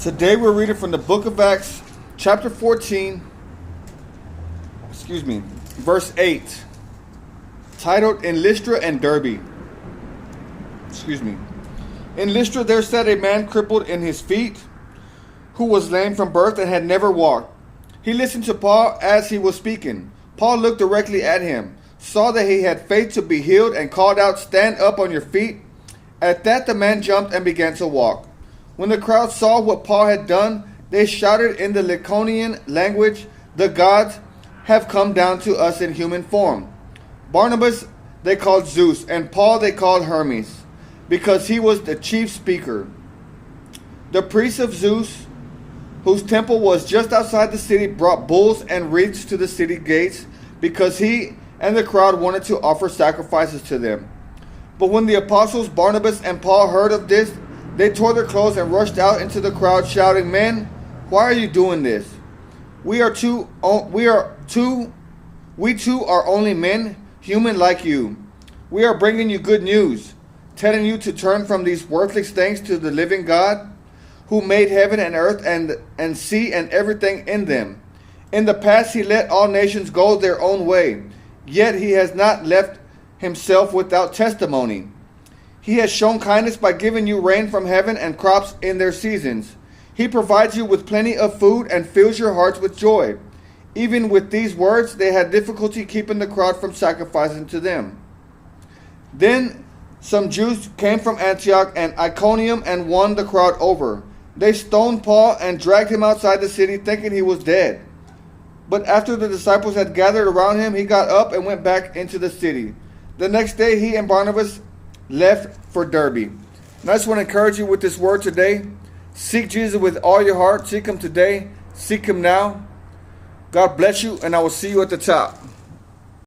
Today we're reading from the book of Acts, chapter 14, verse 8, titled In Lystra and Derbe. In Lystra there sat a man crippled in his feet, who was lame from birth and had never walked. He listened to Paul as he was speaking. Paul looked directly at him, saw that he had faith to be healed, and called out, "Stand up on your feet." At that the man jumped and began to walk. When the crowd saw what Paul had done, they shouted in the Lycaonian language, "The gods have come down to us in human form." Barnabas they called Zeus, and Paul they called Hermes, because he was the chief speaker. The priests of Zeus, whose temple was just outside the city, brought bulls and wreaths to the city gates, because he and the crowd wanted to offer sacrifices to them. But when the apostles Barnabas and Paul heard of this, they tore their clothes and rushed out into the crowd, shouting, "Men, why are you doing this? We too are only men, human like you. We are bringing you good news, telling you to turn from these worthless things to the living God, who made heaven and earth and sea and everything in them. In the past he let all nations go their own way, yet he has not left himself without testimony. He has shown kindness by giving you rain from heaven and crops in their seasons. He provides you with plenty of food and fills your hearts with joy." Even with these words, they had difficulty keeping the crowd from sacrificing to them. Then some Jews came from Antioch and Iconium and won the crowd over. They stoned Paul and dragged him outside the city, thinking he was dead. But after the disciples had gathered around him, he got up and went back into the city. The next day, he and Barnabas left for Derbe. And I just want to encourage you with this word today. Seek Jesus with all your heart. Seek him today. Seek him now. God bless you, and I will see you at the top.